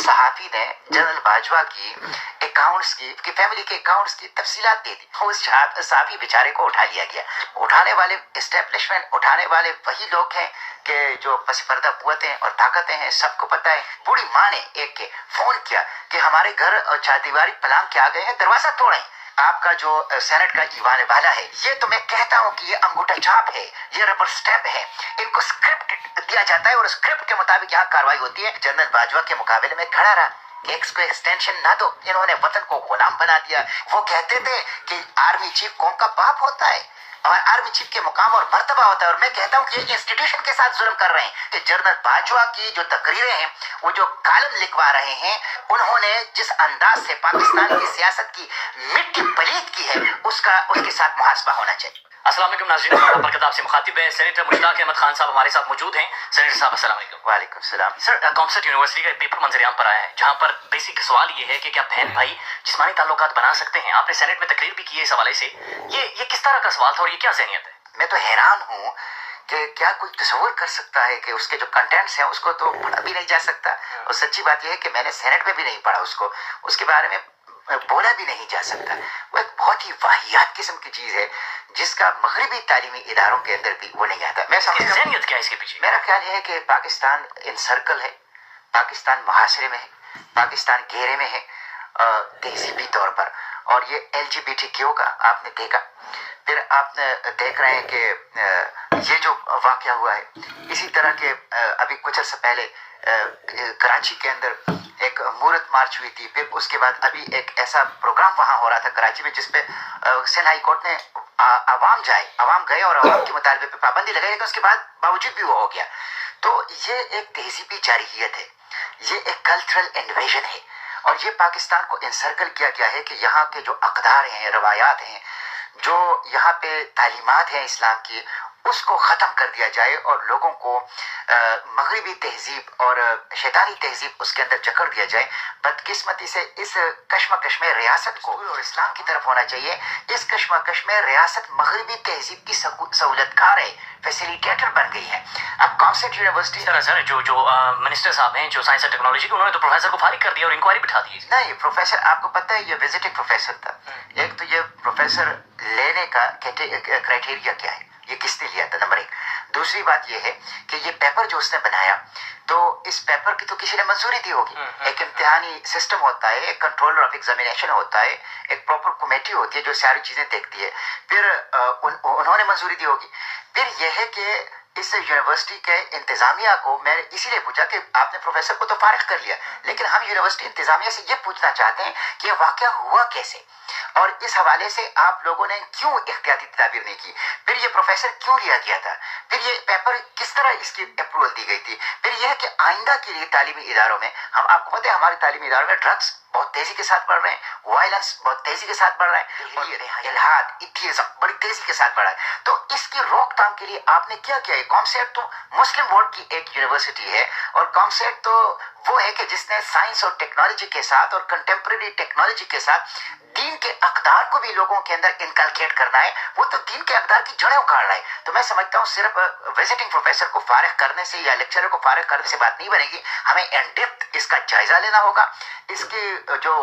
सहाफ़ी ने जनरल बाजवा की अकाउंट्स की फैमिली के अकाउंट्स की तफसीलात दे दी। उस सहाफ़ी बेचारे को उठा लिया गया। उठाने वाले एस्टेब्लिशमेंट, उठाने वाले वही लोग हैं कि जो पस पर्दा कुव्वतें और ताकतें हैं, सबको पता है। बूढ़ी माँ ने एक के फोन किया कि हमारे घर और चारदीवारी पलांग के आ गए हैं, दरवाजा तोड़ें। आपका जो सेनेट का ईवान वाला है, ये तो मैं कहता हूँ कि ये अंगूठा छाप है, ये रबर स्टैम्प है। इनको स्क्रिप्ट दिया जाता है और स्क्रिप्ट के मुताबिक यहाँ कार्रवाई होती है। जनरल बाजवा के मुकाबले में खड़ा रहा, एक्स को एक्सटेंशन ना दो, इन्होंने वतन को गुलाम बना दिया। वो कहते थे कि आर्मी चीफ कौम का बाप होता है और आर्मी चीफ के मुकाम और मर्तबा होता है। और मैं कहता हूँ कि इंस्टीट्यूशन के साथ जुल्म कर रहे हैं कि जनरल बाजवा की जो तकरीरें हैं, वो जो कालम लिखवा रहे हैं, उन्होंने जिस अंदाज से पाकिस्तान की सियासत की मिट्टी पलीद की है, उसके साथ मुहासबा होना चाहिए। अस्सलाम वालेकुम नाज़रीन, बरकत आपसे मुखातिब है सेनेटर मुश्ताक अहमद खान साहब हमारे साथ मौजूद हैं। सेनेटर साहब अस्सलाम वालेकुम। वालेकुम सलाम। सर, कॉमसेट यूनिवर्सिटी का एक पेपर मंजरेआम पर आया है, जहां पर बेसिक सवाल ये है कि क्या बहन भाई जिस्मानी ताल्लुकात बना सकते हैं? आपने सेनेट में तकरीर भी की है इस हवाले से। ये किस तरह का सवाल था और ये क्या ज़हनियत है? मैं तो हैरान हूँ कि क्या कोई तस्वर कर सकता है कि उसके जो कंटेंट्स हैं उसको तो पढ़ा भी नहीं जा सकता। और सच्ची बात यह है कि मैंने सेनेट में भी नहीं पढ़ा उसको, उसके बारे में बोला भी नहीं जा सकता। वो एक बहुत ही वाहियात किस्म की चीज़ है जिसका मगरबी तालीमी इदारों के अंदर भी वो नहीं आता। मैं समझता हूँ ज़हनियत क्या है इसके पीछे? मेरा ख्याल है कि पाकिस्तान इनसर्कल है, पाकिस्तान मुहासरे में है, पाकिस्तान घेरे में है तहजीबी तौर पर। और ये LGBTQ का आपने देखा, फिर आप देख रहे हैं कि ये जो वाक़या हुआ है, इसी तरह के अभी कुछ अर्सा पहले कराची के अंदर एक मूरत मार्च हुई थी। फिर उसके बाद अभी एक ऐसा प्रोग्राम वहाँ हो रहा था कराची में जिसपे सिंध हाई कोर्ट ने आवाम गए और आवाम के मुतालबे पे पाबंदी लगाई, लेकिन उसके बाद बावजूद भी वो हो गया। तो ये एक तहजीबी जारहियत है, ये एक कल्चरल इन्वेजन है और ये पाकिस्तान को इंसर्कल किया गया है कि यहाँ के जो अक़दार हैं, रवायात हैं, जो यहाँ पे तालीमात हैं इस्लाम की, उसको ख़त्म कर दिया जाए और लोगों को मगरबी तहजीब और शैतानी तहजीब उसके अंदर जकड़ दिया जाए। बदकिस्मती से इस कश्मकश में रियासत को और इस्लाम की तरफ होना चाहिए। इस कश्मकश में रियासत मगरबी तहजीब की सहूलतकार है, फैसिलिटेटर बन गई है। अब कॉमसेट यूनिवर्सिटी सर जो मिनिस्टर साहब हैं जो साइंस एंड टेक्नोलॉजी के, उन्होंने तो प्रोफेसर को फारिग कर दिया और इंक्वायरी बिठा दी। नहीं, प्रोफेसर आपको पता है ये विजिटिंग प्रोफेसर था। एक तो ये प्रोफेसर लेने का क्राइटेरिया क्या है, ये किसने लिया था, नंबर एक। दूसरी बात ये है कि ये पेपर जो उसने बनाया, तो इस पेपर की तो किसी ने मंजूरी दी होगी। एक इम्तिहानी सिस्टम होता है, एक कंट्रोलर ऑफ एग्जामिनेशन होता है, एक प्रॉपर कमेटी होती है जो सारी चीजें देखती है, फिर उन्होंने मंजूरी दी होगी। फिर यह है कि इस यूनिवर्सिटी के इंतजामिया को मैंने इसीलिए पूछा कि आपने प्रोफेसर को तो फारिग कर लिया, लेकिन हम यूनिवर्सिटी इंतजामिया से ये पूछना चाहते हैं कि यह वाकया हुआ कैसे और इस हवाले से आप लोगों ने क्यों एहतियाती तदाबीर नहीं की। फिर ये प्रोफेसर क्यों लिया गया था, फिर ये पेपर किस तरह इसकी अप्रूवल दी गई थी। फिर यह है कि आइंदा के लिए तालीमी इदारों में, हम आपको पता है हमारे तालीमी इदारों में ड्रग्स बहुत तेजी के साथ बढ़ रहे हैं, वायलेंस बहुत तेजी के साथ बढ़ रहा है, इल्हाद, एथीइज्म बड़ी तेजी के साथ बढ़ रहा है। तो इसकी रोकथाम के लिए आपने क्या किया है? कॉमसेट तो मुस्लिम वर्ल्ड की एक यूनिवर्सिटी है और कॉमसेट तो वो है कि जिसने साइंस और टेक्नोलॉजी के साथ और कंटेम्प्रेरी टेक्नोलॉजी के साथ दीन के अक़दार को भी लोगों के अंदर इनकलकेट करना है। वो तो दीन के अक़दार की जड़ें उखाड़ रहा है। तो मैं समझता हूँ सिर्फ विजिटिंग प्रोफेसर को फारिग करने से या लेक्चरर को फारिग करने से बात नहीं बनेगी, हमें इन डेप्थ इसका जायजा लेना होगा। इसके जो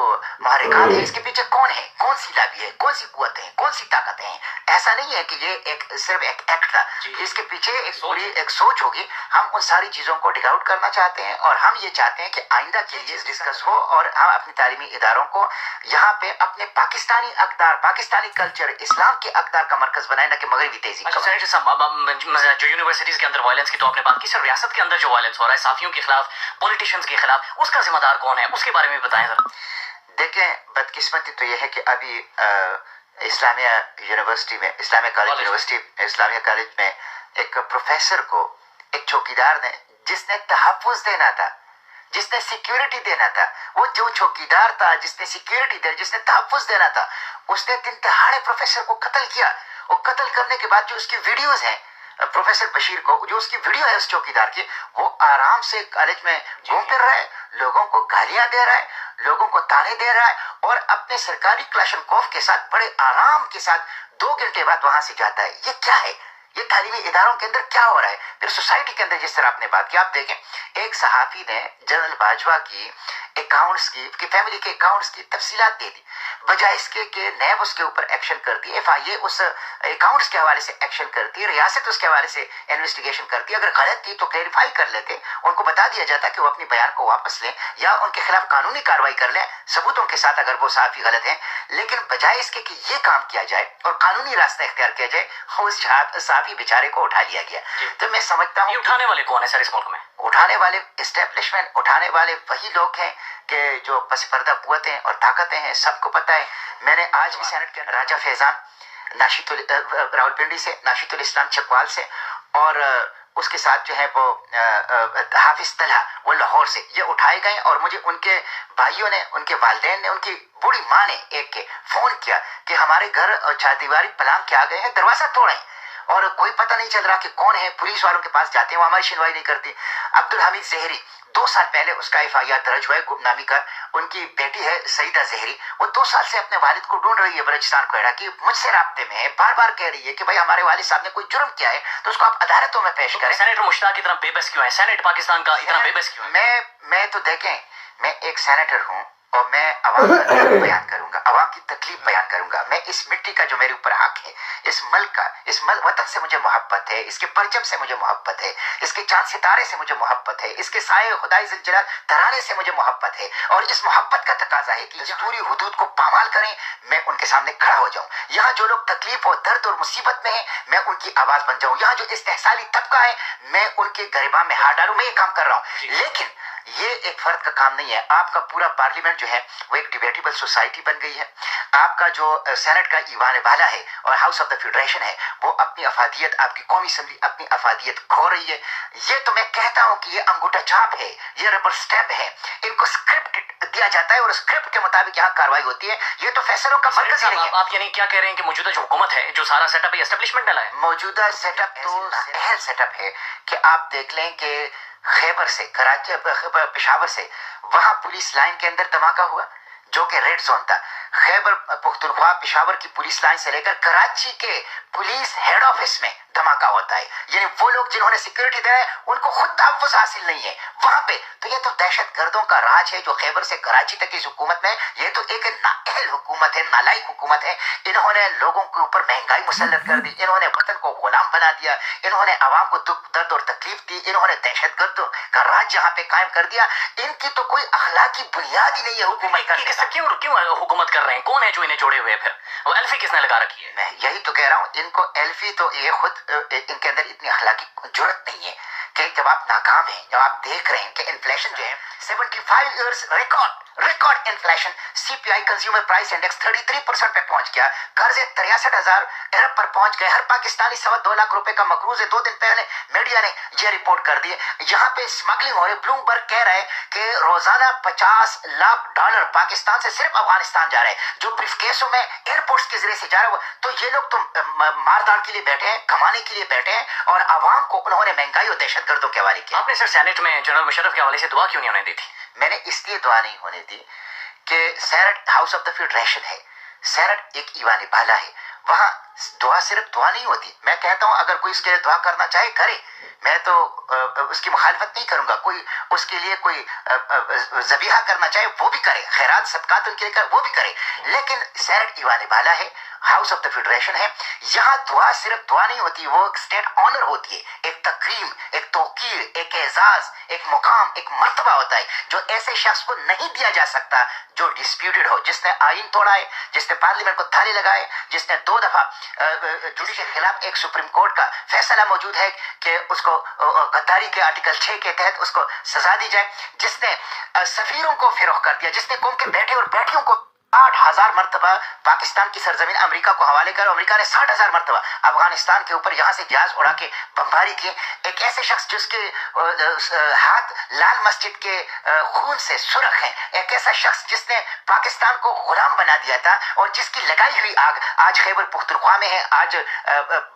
महरिकात है, इसके पीछे कौन है, कौन सी लाबी है, कौन सी कुव्वतें हैं, कौन सी ताकतें हैं। ऐसा नहीं है कि ये सिर्फ एक एक्ट था, इसके पीछे एक पूरी एक सोच होगी। हम उन सारी चीज़ों को डिग आउट करना चाहते हैं और हम ये चाहते हैं कि आइंदा के लिए डिस्कस हो और हम अपनी तालीमी इदारों को यहाँ पे अपने पाकिस्तानी अक़दार, पाकिस्तानी कल्चर, इस्लाम के अक़दार का मरकज़ बनाए, न कि मगरबी तेजी का। सेनेटर साहब, जो यूनिवर्सिटीज़ के अंदर वायलेंस की तो आपने बात की, सर रियासत के अंदर जो वायलेंस हो रहा है साफियों के खिलाफ, पॉलिटिशियंस के खिलाफ, उसका जिम्मेदार कौन है, उसके बारे में बताएं जरा। देखें, बदकिस्मती तो यह है कि अभी इस्लामिया यूनिवर्सिटी में, Islamia college university, Islamia college में एक प्रोफेसर को एक चौकीदार ने, जिसने तहफ़्फ़ुज़ देना था, जिसने सिक्योरिटी देना था, वो जो चौकीदार था जिसने सिक्योरिटी देना, जिसने तहफ़्फ़ुज़ देना था, उसने दिन दहाड़े प्रोफेसर को कत्ल किया। और कत्ल करने के बाद जो उसकी वीडियोज़ हैं, प्रोफेसर बशीर को जो उसकी वीडियो है उस चौकीदार की, वो आराम से कॉलेज में घूम फिर रहा है, लोगों को गालियां दे रहा है, लोगों को ताने दे रहा है और अपने सरकारी क्लाशनकोफ के साथ बड़े आराम के साथ 2 घंटे बाद वहां से जाता है। ये क्या है? ये तालीमी इदारों के अंदर क्या हो रहा है? फिर सोसाइटी के अंदर जिस तरह आपने बात की, आप देखें एक सहाफ़ी ने जनरल बाजवा की अकाउंट्स की फैमिली के अकाउंट्स की तफसीलात दे दी, बजाय इसके कि नैब उसके ऊपर एक्शन करती, FIA उस अकाउंट्स के हवाले से एक्शन करती, रियासत उसके हवाले से इन्वेस्टिगेशन करती। अगर गलत थी तो क्लेरिफाई कर लेते, उनको बता दिया जाता कि वो अपनी बयान को वापस लें या उनके खिलाफ कानूनी कार्रवाई कर लें सबूतों के साथ अगर वो साफी गलत हैं। लेकिन बजाय इसके कि ये काम किया जाए और कानूनी रास्ता इख्तियार किया जाए, उस साफी बेचारे को उठा लिया गया। तो मैं समझता हूँ उठाने वाले कौन है सर इस मुल्क में? उठाने वाले एस्टेब्लिशमेंट, उठाने वाले वही लोग हैं कि जो पस पर्दा कुव्वतें और ताकतें हैं, सबको पता है। मैंने आज भी सेनेट के राजा फैजान रावलपिंडी से, नाशितुल इस्लाम चकवाल से, और उसके साथ जो है वो हाफिज तलहा वो लाहौर से, ये उठाए गए। और मुझे उनके भाइयों ने, उनके वालिदैन ने, उनकी बूढ़ी माँ ने एक के फोन किया कि हमारे घर चारदीवारी पलांग के आ गए हैं, दरवाजा तोड़े और कोई पता नहीं चल रहा कि कौन है। पुलिस वालों के पास जाते हैं, वो हमारी सुनवाई नहीं करती। अब्दुल हमीद जहरी 2 साल पहले उसका FIR दर्ज हुआ है गुमनामी का। उनकी बेटी है सईदा जहरी, वो 2 साल से अपने वालिद को ढूंढ रही है बलूचिस्तान कोयटा की, मुझसे राब्ते में है, बार बार कह रही है कि भाई हमारे वालिद साहब ने कोई जुर्म किया है तो उसको आप अदालतों में पेश करें। सेनेटर मुश्ताक इतना बेबस क्यों है? सेनेट पाकिस्तान का इतना बेबस क्यों है? मैं तो देखें, मैं एक सेनेटर हूँ और मैं अवाम का दर्द बयान करूंगा, अवाम की तकलीफ बयान करूंगा। मैं इस मिट्टी का जो मेरे ऊपर हक है, इस मुल्क का, इस वतन से मुझे मोहब्बत है, इसके परचम से मुझे मोहब्बत है, इसके चांद सितारे से मुझे मोहब्बत है, इसके साए खुदाई जिल जलाल तराने से मुझे मोहब्बत है। और इस मोहब्बत का तकाजा है कि दस्तूरी हुदूद को पामाल करें, मैं उनके सामने खड़ा हो जाऊं। यहाँ जो लोग तकलीफ और दर्द और मुसीबत में हैं, मैं उनकी आवाज बन जाऊं। यहाँ जो इस्तेहसाली तबका है, मैं उनके गरिमा में हाथ डालूं। मैं ये काम कर रहा हूँ, लेकिन ये एक फर्द का काम नहीं है। आपका पूरा पार्लियामेंट जो है वो एक डिबेटेबल सोसाइटी बन गई है। आपका जो सेनेट का ईवान बाला है और हाउस ऑफ द फेडरेशन है, वो अपनी अफादियत, आपकी कौमी असम्बली अपनी अफादियत खो रही है। ये तो मैं कहता हूँ कि ये अंगूठा छाप है, ये रबर स्टैम्प है। इनको स्क्रिप्ट दिया जाता है और स्क्रिप्ट के मुताबिक यहाँ कार्रवाई होती है। ये तो फैसलों का मरकज ही नहीं है। आप यानी क्या कह रहे हैं कि मौजूदा जो हुकूमत है, जो सारा सेटअप एस्टेब्लिशमेंट डाला है, मौजूदा सेटअप तो अहल सेटअप है कि आप देख लें कि खैबर से, कराची, पेशावर से, वहां पुलिस लाइन के अंदर धमाका हुआ जो कि रेड जोन था। खैबर पख्तूनख्वा पेशावर की पुलिस लाइन से लेकर कराची के पुलिस हेड ऑफिस में धमाका होता है। यानी वो लोग जिन्होंने सिक्योरिटी दिया है उनको खुद तहफ़्फ़ुज़ हासिल नहीं है वहां पे। तो ये तो दहशत गर्दों का राज है जो खैबर से कराची तक इस हुकूमत में। ये तो एक नाअहल हुकूमत है, नालायक हुकूमत है। इन्होंने लोगों के ऊपर महंगाई मुसल्लत कर दी, इन्होंने वतन को गुलाम बना दिया, इन्होंने आवाम को दुख दर्द और तकलीफ दी, इन्होंने दहशत गर्दों का राज यहाँ पे कायम कर दिया। इनकी तो कोई अखलाकी बुनियाद ही नहीं है हुकूमत करने का। क्यों हुकूमत कर रहे हैं? कौन है जो इन्हें जोड़े हुए? फिर वो एल्फी किसने लगा रखी है? मैं यही तो कह रहा हूँ, इनको एल्फी तो ये खुद इनके अंदर इतनी अखलाकी जरूरत नहीं है कि जब आप नाकाम हैं, जब आप देख रहे हैं कि इन्फ्लेशन जो है 75 years record inflation, CPI consumer price index 33% पे पहुंच गया, कर्जे 63,000 अरब पर पहुंच गए, हर पाकिस्तानी 2.25 लाख रुपए का मकरूज है। 2 दिन पहले मीडिया ने यह रिपोर्ट कर दी। यहाँ पे स्मगलिंग हो रही। ब्लूमबर्ग कह रहे हैं कि रोजाना $50 लाख पाकिस्तान से सिर्फ अफगानिस्तान जा रहे हैं, जो ब्रीफकेसों में एयरपोर्ट्स के जरिए से जा रहे हैं। तो ये लोग तो मारदार के लिए बैठे हैं, कमाने के लिए बैठे हैं, और आवाम को उन्होंने महंगाई और दहशत गर्दों के हवाले किया। आपने सर सेनेट में जनरल मुशर्रफ के हवाले से दुआ क्यों नहीं होने दी थी? मैंने इसलिए दुआ नहीं होने दी कि senate house of the federation है, सेनेट एक ईवान बाला है, वहां दुआ सिर्फ दुआ नहीं होती। मैं कहता हूं अगर कोई इसके लिए दुआ करना चाहे करे, मैं तो उसकी मुखालफत नहीं करूंगा। कोई उसके लिए कोई ज़बीहा करना चाहे वो भी करे, खैरात सदकात उनके लिए वो भी करे। लेकिन सेनेट ईवान बाला है, हाउस ऑफ द फेडरेशन है, यहाँ दुआ सिर्फ दुआ नहीं होती, वो एक स्टेट ऑनर होती है, एक तकरीम, एक तौकीर, एक एजाज, एक मुकाम, एक मर्तबा होता है जो ऐसे शख्स को नहीं दिया जा सकता जो डिस्प्यूटेड हो, जिसने आइन तोड़ा है, जिसने पार्लियामेंट को ताले लगाए, जिसने 2 दफा जुडिशरी के खिलाफ एक सुप्रीम कोर्ट का फैसला मौजूद है कि उसको गद्दारी के आर्टिकल 6 के तहत उसको सजा दी जाए, जिसने सफीरों को फिरोख कर दिया, जिसने कौम के बेटे और बेटियों को 60,000 मरतबा पाकिस्तान की सरजमीन अमेरिका को हवाले कर, अमेरिका ने 60,000 मरतबा अफगानिस्तान के ऊपर यहाँ से जहाज उड़ा के बमबारी की। एक ऐसे शख्स जिसके हाथ लाल मस्जिद के खून से सुरख हैं, एक ऐसा शख्स जिसने पाकिस्तान को गुलाम बना दिया था और जिसकी लगाई हुई आग आज खैबर पुख्तनख्वा में है, आज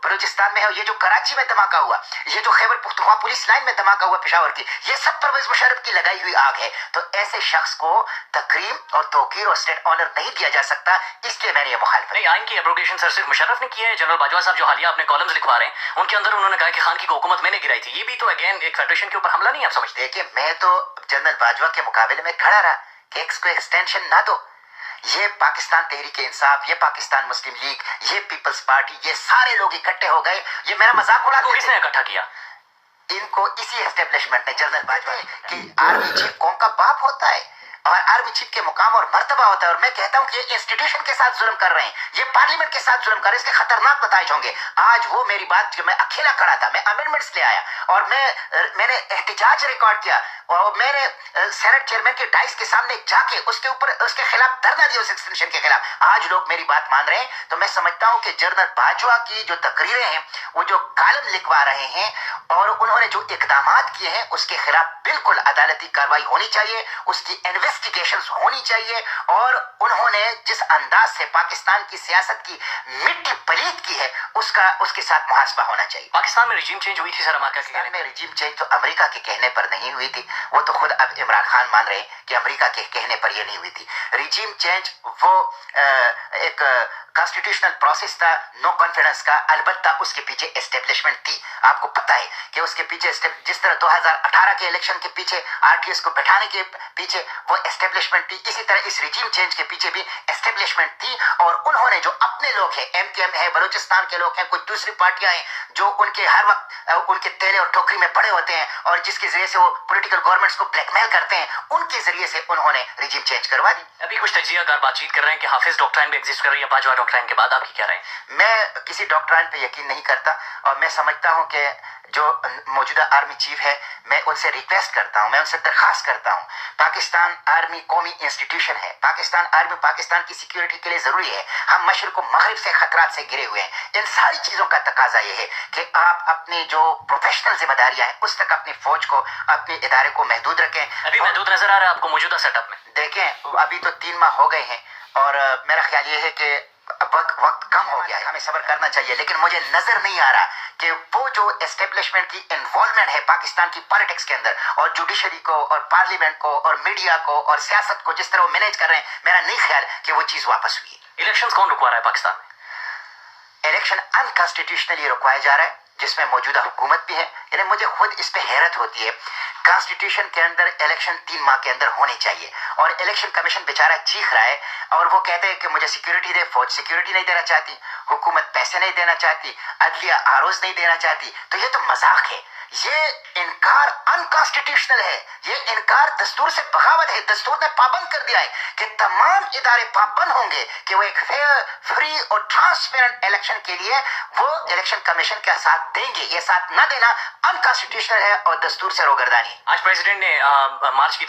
बलूचिस्तान में है। ये जो कराची में धमाका हुआ, ये जो खैबर पुख्तनख्वा पुलिस लाइन में धमाका हुआ पेशावर की, ये सब परवेज मुशर्रफ की लगाई हुई आग है। तो ऐसे शख्स को तकरीम और तौकीर और स्टेट ऑनर नहीं दिया जा सकता, इसलिए मैंने ये मुखालफत। नहीं, आइन की एब्रोगेशन सर सिर्फ मुशर्रफ ने किया है। जनरल बाजवा साहब जो हालिया अपने कॉलम्स लिखवा रहे हैं उनके अंदर उन्होंने कहा कि खान की हुकूमत मैंने गिराई थी। ये भी तो अगेन एक फेडरेशन के ऊपर हमला नहीं, आप समझते? देखिए, मैं तो जनरल बाजवा के मुकाबले में खड़ा रहा। केस को एक्सटेंशन ना दो। ये पाकिस्तान तहरीक इंसाफ, ये पाकिस्तान मुस्लिम लीग, ये पीपल्स पार्टी, ये सारे लोग इकट्ठे हो गए, ये मेरा मजाक उड़ाते थे। किसने इकट्ठा किया इनको? इसी एस्टेब्लिशमेंट ने, जनरल बाजवा कि आर्मी चीफ कौम का बाप होता है और आर्मी चीफ के मुकाम और मर्तबा होता है। और मैं कहता हूं कि ये इंस्टीट्यूशन के साथ जुल्म कर रहे हैं, ये पार्लियामेंट के साथ जुल्म कर रहे हैं, इसके खतरनाक नतीजे होंगे। आज वो मेरी बात, जो मैं अकेला खड़ा था, मैं अमेंडमेंट्स ले आया और मैंने एहतिजाज रिकॉर्ड किया और मैंने सेनेट चेयरमैन के डाइस के सामने जाके उसके ऊपर उसके खिलाफ धरना दिया, उस एक्सटेंशन के खिलाफ। आज लोग मेरी बात मान रहे हैं, तो मैं समझता हूं कि जनरल बाजवा की जो तकरीरें हैं, वो जो कालम लिखवा रहे हैं और उन्होंने जो इकदाम किए हैं, उसके खिलाफ बिल्कुल अदालती कार्रवाई होनी चाहिए, उसकी इन्वेस्टिगेशंस होनी चाहिए। और उन्होंने जिस अंदाज से पाकिस्तान की सियासत की मिट्टी पलीत की है, उसके साथ मुहासबा होना चाहिए। पाकिस्तान में रिजीम चेंज हुई थी सर, पाकिस्तान में रिजीम चेंज तो अमेरिका के कहने पर नहीं हुई थी, वो तो खुद अब इमरान खान मान रहे हैं कि अमेरिका के कहने पर ये नहीं हुई थी। रिजीम चेंज वो एक कॉन्स्टिट्यूशनल प्रोसेस था, नो कॉन्फिडेंस का। अलबत्ता उसके पीछे एस्टेब्लिशमेंट थी। आपको पता है कि उसके पीछे जिस तरह 2018 के इलेक्शन के पीछे आरटीएस को बैठाने के पीछे वो एस्टेब्लिशमेंट थी, इसी तरह इस रिजीम चेंज के पीछे भी एस्टेब्लिशमेंट थी। और उन्होंने जो अपने लोग हैं, एमकेएम है, बलूचिस्तान के लोग हैं, कुछ दूसरी पार्टियां हैं, जो उनके हर वक्त उनके तेले और टोकरी में पड़े होते हैं और जिसके जरिए से वो पॉलिटिकल गवर्नमेंट्स को ब्लैकमेल करते हैं, उनके जरिए से उन्होंने रिजीम चेंज करवा दी। अभी कुछ तजियाकार बातचीत कर रहे हैं कि हाफिज डॉक्ट्राइन भी एग्जिस्ट कर रही है बाजवा डॉक्ट्राइन के बाद, आप क्या रहे हैं? मैं किसी डॉक्ट्राइन पे यकीन नहीं करता और मैं समझता हूं कि जो मौजूदा आर्मी चीफ है, मैं उनसे रिक्वेस्ट करता हूं, मैं उनसे दरखास्त करता हूं, पाकिस्तान आर्मी कौमी इंस्टीट्यूशन है, पाकिस्तान आर्मी पाकिस्तान की सिक्योरिटी के लिए जरूरी है। हम मशरिक मगरिब से खतरात से घिरे हुए हैं। इन सारी चीजों का तकाजा ये है कि आप अपनी जो प्रोफेशनल जिम्मेदारियां हैं, उस तक अपनी फौज को, अपने इदारे को महदूद रखें। अभी महदूद नजर आ रहा है आपको मौजूदा सेटअप में? देखें, अभी तो 3 माह हो गए हैं और मेरा ख्याल ये है कि वक्त कम हो गया है, हमें सब्र करना चाहिए। लेकिन मुझे नजर नहीं आ रहा कि वो जो एस्टेब्लिशमेंट की इन्वॉल्वमेंट है पाकिस्तान की पॉलिटिक्स के अंदर, और जुडिशरी को और पार्लियामेंट को और मीडिया को और सियासत को जिस तरह वो मैनेज कर रहे हैं, मेरा नहीं ख्याल कि वो चीज वापस हुई है। इलेक्शंस कौन रुकवा रहा है पाकिस्तान में? इलेक्शन अनकॉन्स्टिट्यूशनली रुकवाया जा रहा है, जिसमें मौजूदा हुकूमत भी है। यानी मुझे खुद इस पे हैरत होती है। कॉन्स्टिट्यूशन के अंदर इलेक्शन 3 माह के अंदर होने चाहिए और इलेक्शन कमीशन बेचारा चीख रहा है और वो कहते हैं कि मुझे सिक्योरिटी दे, फौज सिक्योरिटी नहीं देना चाहती, हुकूमत पैसे नहीं देना चाहती, अदलिया आरोज नहीं देना चाहती। तो ये तो मजाक है, ये इनकार अनकॉन्स्टिट्यूशनल है, ये इनकार दस्तूर से बगावत है। दस्तूर ने पाबंद कर दिया है कि तमाम इदारे पाबंद होंगे कि वो एक फेयर, फ्री और ट्रांसपेरेंट इलेक्शन के लिए वो इलेक्शन कमीशन का साथ देंगे। ये साथ ना देना अनकॉन्स्टिट्यूशनल है और दस्तूर से रोगर्दानी। आज प्रेसिडेंट ने मार्च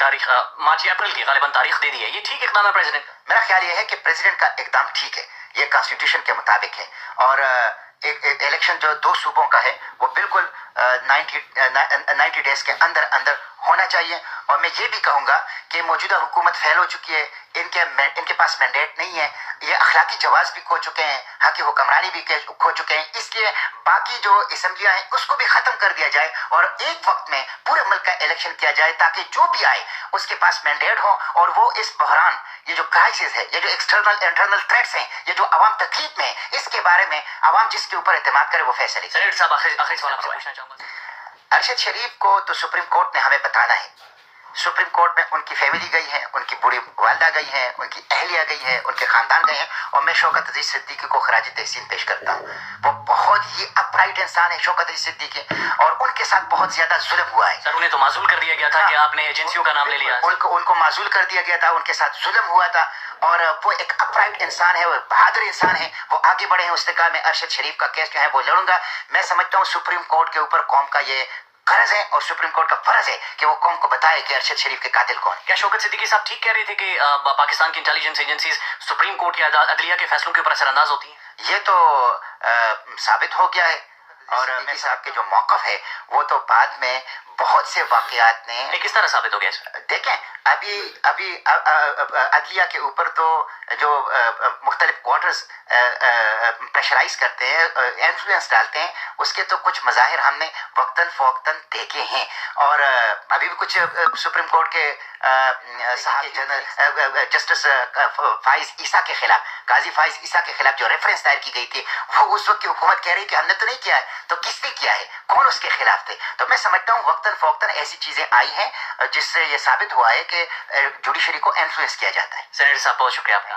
या अप्रैल की गालिबन तारीख दे दी है, ये ठीक इकदाम है प्रेसिडेंट का? मेरा ख्याल ये है कि प्रेसिडेंट का इकदाम ठीक है, ये कॉन्स्टिट्यूशन के मुताबिक है और एक इलेक्शन जो 2 सूबों का है वो बिल्कुल 90 डेज के अंदर होना चाहिए। और मैं ये भी कहूंगा कि मौजूदा हुकूमत फेल हो चुकी है, इनके पास मैंडेट नहीं है, ये अखलाकी जवाज भी खो चुके हैं, हक हुक्मरानी भी खो चुके हैं। इसलिए बाकी जो असम्बलियां हैं उसको भी खत्म कर दिया जाए और एक वक्त में पूरे मुल्क का इलेक्शन किया जाए, ताकि जो भी आए उसके पास मैंडेट हो और वो इस बहरान, ये जो क्राइसिस है, ये जो एक्सटर्नल इंटरनल थ्रेट्स हैं, ये जो अवाम तकलीफ में है, इसके बारे में अवाम जिसके ऊपर एतमाद करे वो फैसले। सेनेटर साहब, आखिरी सवाल आपसे पूछना चाहूंगा। अरशद शरीफ को तो सुप्रीम कोर्ट ने हमें बताना है। सुप्रीम कोर्ट में उनकी फैमिली गई है, उनकी बूढ़ी वालदा गई है, उनकी अहलिया गई है, उनके खानदान गए हैं और मैं शौकत अजीज सिद्दीकी को खराज तहसीन पेश करता हूँ। वो बहुत ही अपराइट इंसान है शौकत अजीज सिद्दीकी, और उनके साथ बहुत ज्यादा जुल्म हुआ है। सर, उन्हें तो माजूल कर दिया गया था कि आपने एजेंसियों का नाम ले लिया। उनको माजूल कर दिया गया था, उनके साथ जुल्म हुआ था और वो एक अपराइट इंसान है, वो बहादुर इंसान है, वो आगे बढ़े हैं। उस इस्तेकाल में अरशद शरीफ का केस जो है वो लड़ूंगा। मैं समझता हूँ सुप्रीम कोर्ट के ऊपर कौम का ये कर्ज है और सुप्रीम कोर्ट का फर्ज है कि वो कौम को बताए कि अरशद शरीफ के कातिल कौन है। क्या शौकत सिद्दीकी साहब ठीक कह रहे थे कि पाकिस्तान की इंटेलिजेंस एजेंसीज सुप्रीम कोर्ट या अदलिया के फैसलों के ऊपर असरअंदाज होती हैं? ये तो साबित हो गया है और मेरे साहब के जो मौकफ है वो तो बाद में बहुत से वाकयात ने किस तरह साबित हो गया? देखें, अभी अदलिया के ऊपर तो जो मुख्तलिफ क्वार्टर्स प्रेशराइज करते हैं, इन्फ्लुएंस डालते हैं, उसके तो कुछ मज़ाहिर हमने वक्तन फ़ौक्तन देखे हैं। और अभी भी कुछ सुप्रीम कोर्ट के साहब जनरल जस्टिस फाइज ईसा के खिलाफ, काजी फाइज ईसा के खिलाफ जो रेफरेंस दायर की गई थी, वो उस वक्त की हुकूमत कह रही कि हमने तो नहीं किया है, तो किसने किया है, कौन उसके खिलाफ थे। तो मैं समझता हूँ वक्तन फ़ौक्तन ऐसी चीज़ें आई हैं जिससे ये साबित हुआ है कि कि जुडिशरी को इन्फ्लुएंस किया जाता है. सेनेटर साहब बहुत शुक्रिया आपका.